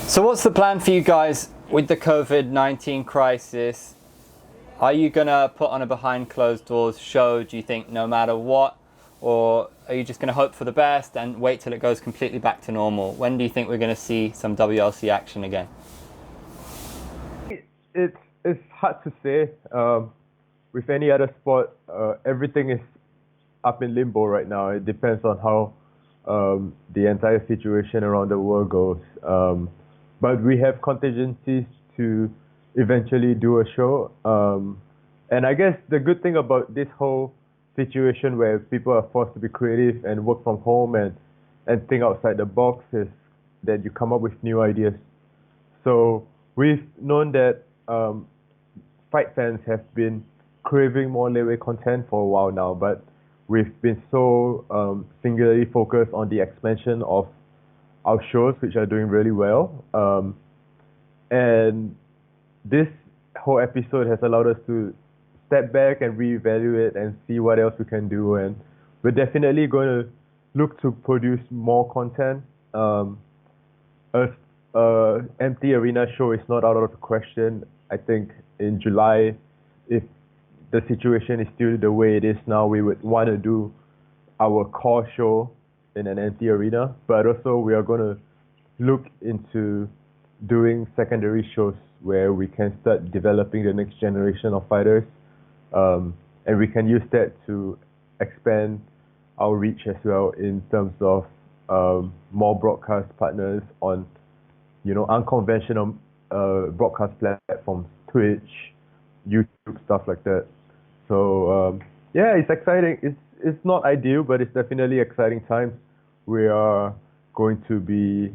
So what's the plan for you guys with the COVID-19 crisis? Are you going to put on a behind closed doors show, do you think, no matter what? Or are you just going to hope for the best and wait till it goes completely back to normal? When do you think we're going to see some WLC action again? It's hard to say. With any other sport, everything is up in limbo right now. It depends on how the entire situation around the world goes. But we have contingencies to eventually do a show. And I guess the good thing about this whole situation where people are forced to be creative and work from home and think outside the box is that you come up with new ideas. So we've known that fight fans have been craving more Lethwei content for a while now, but we've been so singularly focused on the expansion of our shows, which are doing really well. And this whole episode has allowed us to step back and reevaluate and see what else we can do. And we're definitely going to look to produce more content. Empty arena show is not out of the question. I think in July, if the situation is still the way it is now, we would want to do our core show in an empty arena, but also we are going to look into doing secondary shows where we can start developing the next generation of fighters, and we can use that to expand our reach as well in terms of more broadcast partners on, unconventional broadcast platforms, Twitch, YouTube, stuff like that. So yeah, it's exciting. It's not ideal, but it's definitely exciting times. We are going to be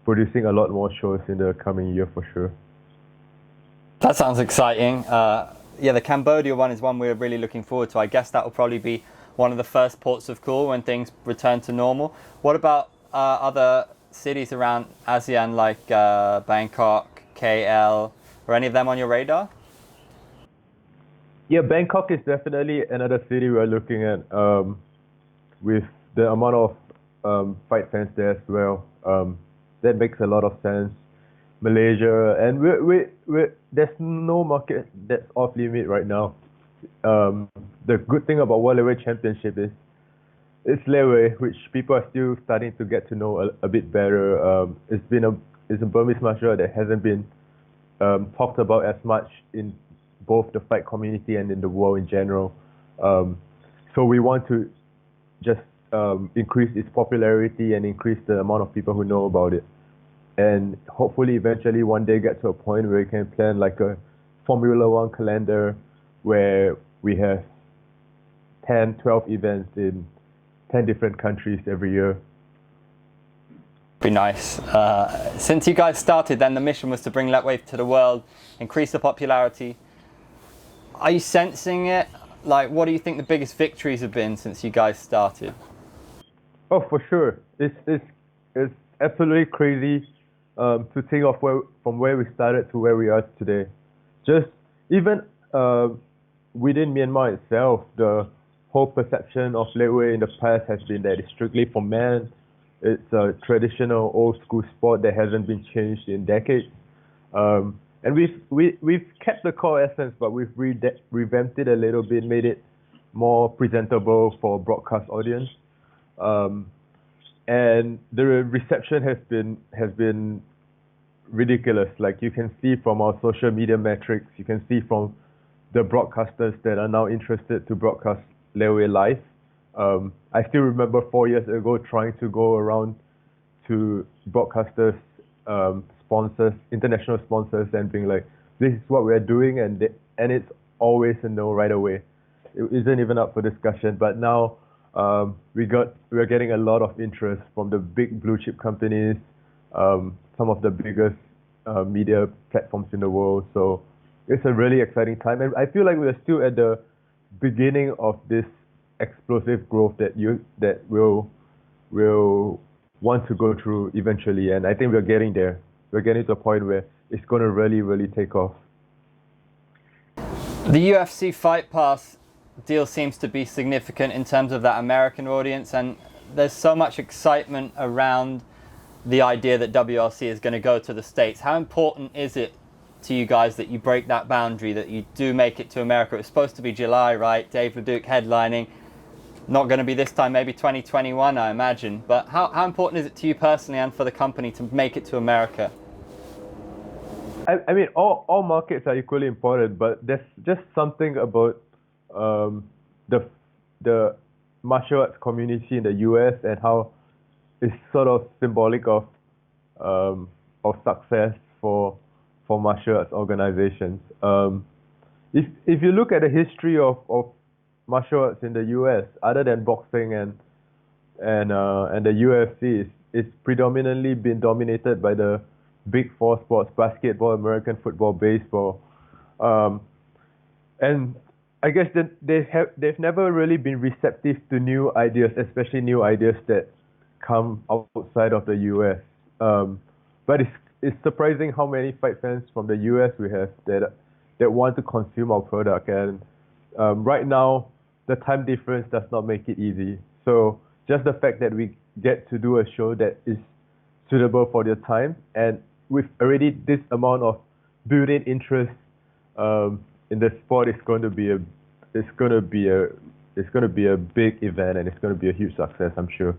producing a lot more shows in the coming year for sure. That sounds exciting. Yeah, the Cambodia one is one we're really looking forward to. I guess that will probably be one of the first ports of call when things return to normal. What about other cities around ASEAN like Bangkok, KL? Are any of them on your radar? Yeah, Bangkok is definitely another city we're looking at, with the amount of fight fans there as well. That makes a lot of sense. Malaysia, and there's no market that's off limit right now. The good thing about Lethwei Championship is it's Lethwei, which people are still starting to get to know a bit better. It's a Burmese martial art that hasn't been talked about as much in both the fight community and in the world in general. So we want to just increase its popularity and increase the amount of people who know about it. And hopefully eventually one day get to a point where we can plan like a Formula One calendar where we have 10, 12 events in 10 different countries every year. Be nice. Since you guys started, then the mission was to bring Lethwei to the world, increase the popularity. Are you sensing it? Like, what do you think the biggest victories have been since you guys started? Oh, for sure. It's absolutely crazy to think of from where we started to where we are today. Just even within Myanmar itself, the whole perception of Lethwei in the past has been that it's strictly for men. It's a traditional old school sport that hasn't been changed in decades. And we've kept the core essence, but we've revamped it a little bit, made it more presentable for a broadcast audience. And the reception has been ridiculous. Like you can see from our social media metrics, you can see from the broadcasters that are now interested to broadcast Lethwei live. I still remember 4 years ago trying to go around to broadcasters, sponsors, international sponsors, and being like, this is what we're doing, and it's always a no right away. It isn't even up for discussion. But now we're getting a lot of interest from the big blue chip companies, some of the biggest media platforms in the world. So it's a really exciting time, and I feel like we're still at the beginning of this explosive growth that we'll want to go through eventually. And I think we're getting there. We're getting to a point where it's going to really, really take off. The UFC Fight Pass deal seems to be significant in terms of that American audience, and there's so much excitement around the idea that WLC is going to go to the States. How important is it to you guys that you break that boundary, that you do make it to America? It was supposed to be July, right? Dave Leduc headlining. Not going to be this time, maybe 2021, I imagine. But how important is it to you personally and for the company to make it to America? I mean, all markets are equally important, but there's just something about the martial arts community in the US and how it's sort of symbolic of success for martial arts organizations. If you look at the history of martial arts in the US, other than boxing and the UFC, it's predominantly been dominated by the big four sports: basketball, American football, baseball, and I guess they've never really been receptive to new ideas, especially new ideas that come outside of the US. But it's surprising how many fight fans from the US we have that want to consume our product, and right now the time difference does not make it easy. So just the fact that we get to do a show that is suitable for their time, and with already this amount of built-in interest in the sport, it's going to be a big event, and it's going to be a huge success, I'm sure.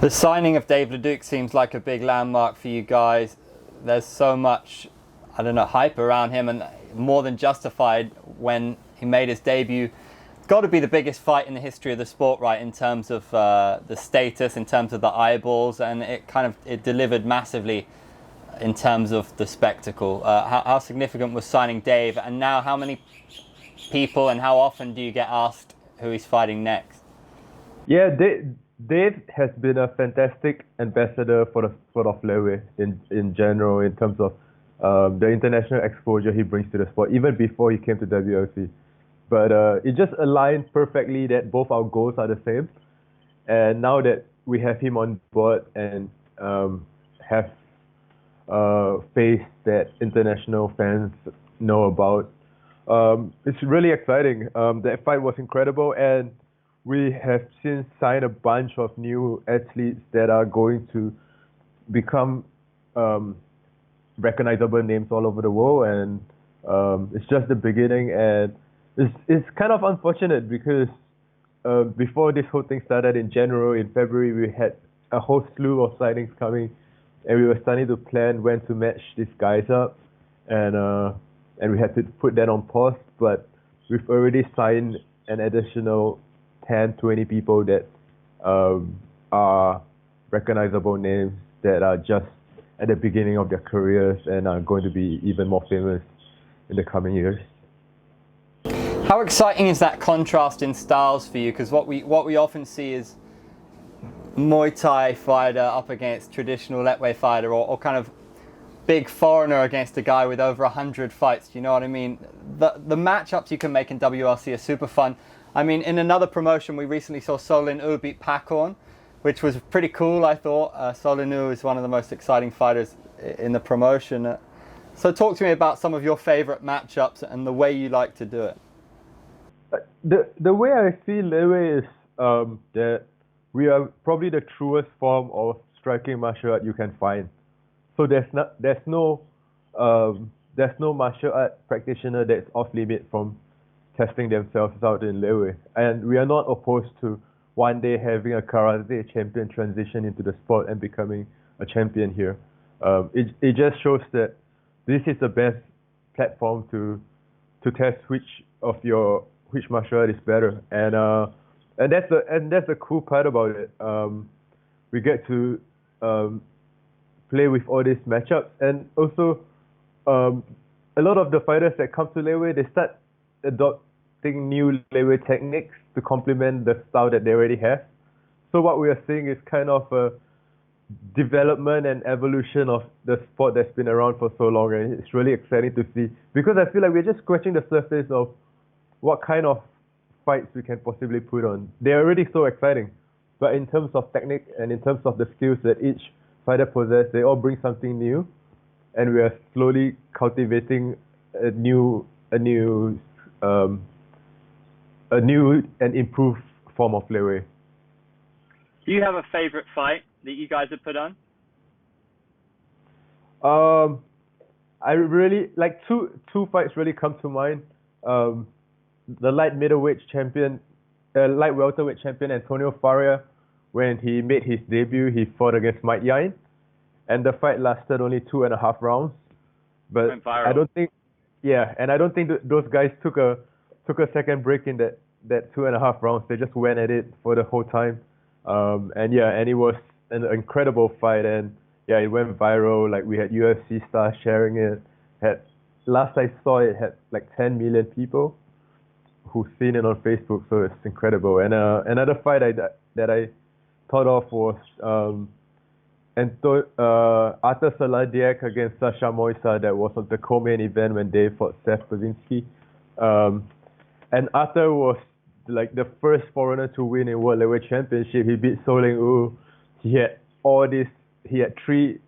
The signing of Dave Leduc seems like a big landmark for you guys. There's so much, I don't know, hype around him, and more than justified when he made his debut. It's got to be the biggest fight in the history of the sport, right, in terms of the status, in terms of the eyeballs, and it delivered massively in terms of the spectacle. How significant was signing Dave, and now how many people and how often do you get asked who he's fighting next? Yeah, Dave has been a fantastic ambassador for the sport of Lethwei in general, in terms of the international exposure he brings to the sport, even before he came to WLC. But it just aligned perfectly that both our goals are the same. And now that we have him on board and have face that international fans know about, it's really exciting. That fight was incredible, and we have since signed a bunch of new athletes that are going to become recognizable names all over the world, and it's just the beginning. And it's kind of unfortunate because before this whole thing started in January, in February, we had a whole slew of signings coming, and we were starting to plan when to match these guys up, and we had to put that on pause. But we've already signed an additional 10, 20 people that are recognizable names that are just at the beginning of their careers and are going to be even more famous in the coming years. How exciting is that contrast in styles for you? Because what we often see is Muay Thai fighter up against traditional Lethwei fighter, or kind of big foreigner against a guy with over 100 fights. Do you know what I mean? The matchups you can make in WLC are super fun. I mean, in another promotion, we recently saw Solin U beat Pakorn, which was pretty cool, I thought. Solin U is one of the most exciting fighters in the promotion. So talk to me about some of your favorite matchups and the way you like to do it. The way I see Lethwei is that we are probably the truest form of striking martial art you can find. So there's no martial art practitioner that's off limit from testing themselves out in Lethwei, and we are not opposed to one day having a karate champion transition into the sport and becoming a champion here. It just shows that this is the best platform to test which martial art is better, and that's the cool part about it. We get to play with all these matchups, and also a lot of the fighters that come to Lethwei, they start adopting new Lethwei techniques to complement the style that they already have. So what we are seeing is kind of a development and evolution of the sport that's been around for so long, and it's really exciting to see, because I feel like we're just scratching the surface of what kind of fights we can possibly put on. They're already so exciting, but in terms of technique and in terms of the skills that each fighter possesses, they all bring something new, and we are slowly cultivating a new and improved form of Lethwei. Do you have a favorite fight that you guys have put on? I really like two fights really come to mind. The light welterweight champion Antonio Faria, when he made his debut, he fought against Whitelaw, and the fight lasted only 2.5 rounds. But Went viral. I don't think those guys took a second break in that 2.5 rounds. They just went at it for the whole time. And it was an incredible fight, and yeah, it went viral. Like, we had UFC stars sharing it. Last I saw it had like 10 million people who've seen it on Facebook, so it's incredible. And another fight that I thought of was Arthur Saladiak against Sasha. That was the co-main event when they fought Seth Pazinski. And Arthur was like the first foreigner to win in WLC Championship. He beat Soling Wu. He had 3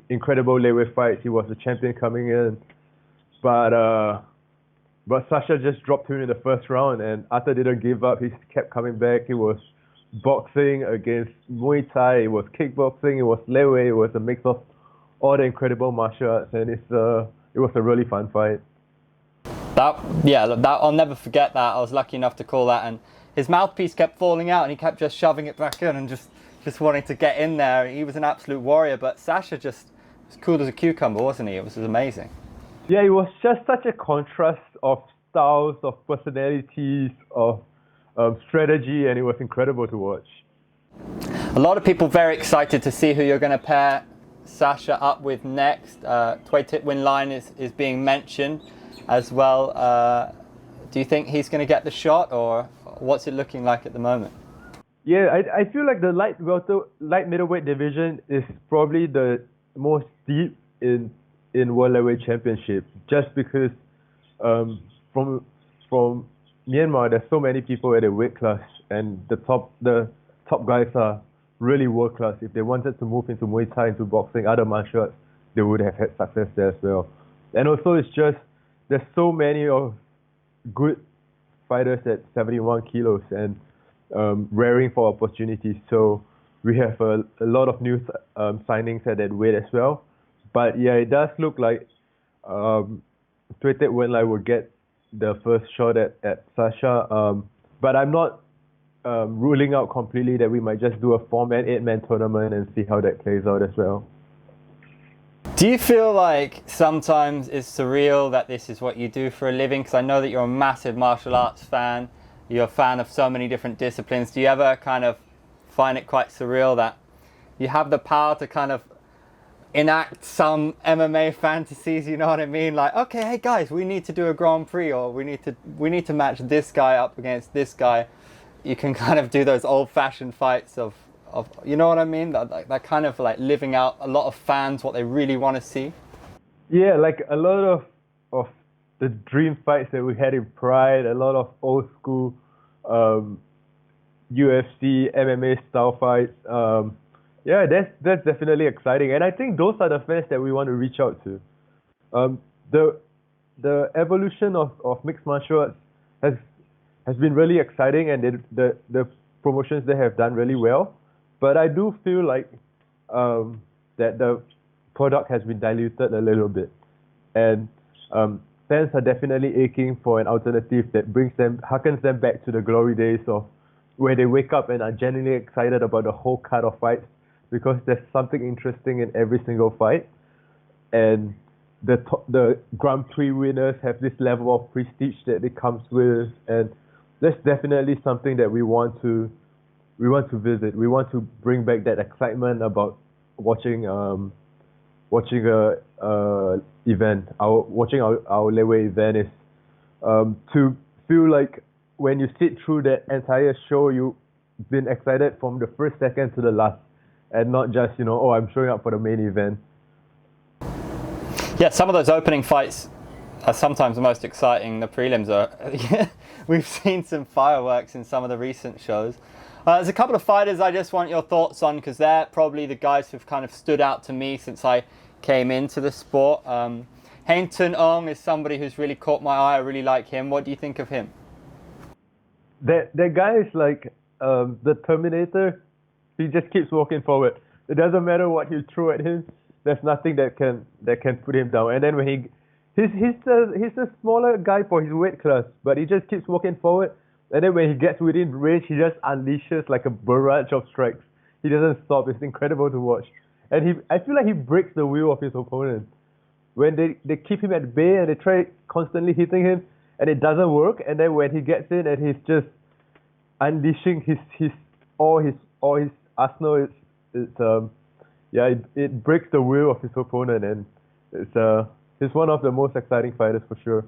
incredible Lethwei fights. He was the champion coming in, but Sasha just dropped him in the first round, and Arthur didn't give up. He kept coming back. It was boxing against Muay Thai. It was kickboxing. It was Lethwei. It was a mix of all the incredible martial arts, and it was a really fun fight. That I'll never forget that. I was lucky enough to call that, and his mouthpiece kept falling out, and he kept just shoving it back in and just wanting to get in there. He was an absolute warrior, but Sasha just was cool as a cucumber, wasn't he? It was amazing. Yeah, it was just such a contrast of styles, of personalities, of strategy, and it was incredible to watch. A lot of people very excited to see who you're going to pair Sasha up with next. Lethwei Win Line is being mentioned as well. Do you think he's going to get the shot, or what's it looking like at the moment? Yeah, I feel like the light middleweight division is probably the most deep in WLC Championship, just because from Myanmar there's so many people at the weight class, and the top guys are really world class. If they wanted to move into Muay Thai, into boxing, other martial arts, they would have had success there as well. And also, it's just there's so many of good fighters at 71 kilos and raring for opportunities. So we have a lot of new signings at that weight as well. But yeah, it does look like Lethwei Win Line will get the first shot at Sasha. But I'm not ruling out completely that we might just do a 4-man, 8-man tournament and see how that plays out as well. Do you feel like sometimes it's surreal that this is what you do for a living? Because I know that you're a massive martial arts fan. You're a fan of so many different disciplines. Do you ever kind of find it quite surreal that you have the power to kind of enact some MMA fantasies, you know what I mean? Like, okay, hey guys, we need to do a Grand Prix, or we need to match this guy up against this guy. You can kind of do those old-fashioned fights of you know what I mean? That kind of like living out a lot of fans what they really want to see. Yeah, like a lot of the dream fights that we had in Pride, a lot of old school UFC, MMA style fights. Yeah, that's definitely exciting, and I think those are the fans that we want to reach out to. The evolution of mixed martial arts has been really exciting, and the promotions they have done really well. But I do feel like that the product has been diluted a little bit, and fans are definitely aching for an alternative that harkens them back to the glory days of where they wake up and are genuinely excited about the whole card of fights, because there's something interesting in every single fight, and the Grand Prix winners have this level of prestige that it comes with, and that's definitely something that we want to visit. We want to bring back that excitement about watching a event. Watching our Lethwei event is to feel like when you sit through that entire show, you've been excited from the first second to the last, and not just, I'm showing up for the main event. Yeah, some of those opening fights are sometimes the most exciting. The prelims are. We've seen some fireworks in some of the recent shows. There's a couple of fighters I just want your thoughts on, because they're probably the guys who've kind of stood out to me since I came into the sport. Hainton Ong is somebody who's really caught my eye. I really like him. What do you think of him? That guy is like the Terminator, he just keeps walking forward. It doesn't matter what you throw at him. There's nothing that can put him down. And then when he's a smaller guy for his weight class, but he just keeps walking forward. And then when he gets within range, he just unleashes like a barrage of strikes. He doesn't stop. It's incredible to watch. And I feel like he breaks the will of his opponent. When they keep him at bay and they try constantly hitting him, and it doesn't work. And then when he gets in and he's just unleashing all his arsenal, it breaks the will of his opponent, and he's one of the most exciting fighters for sure.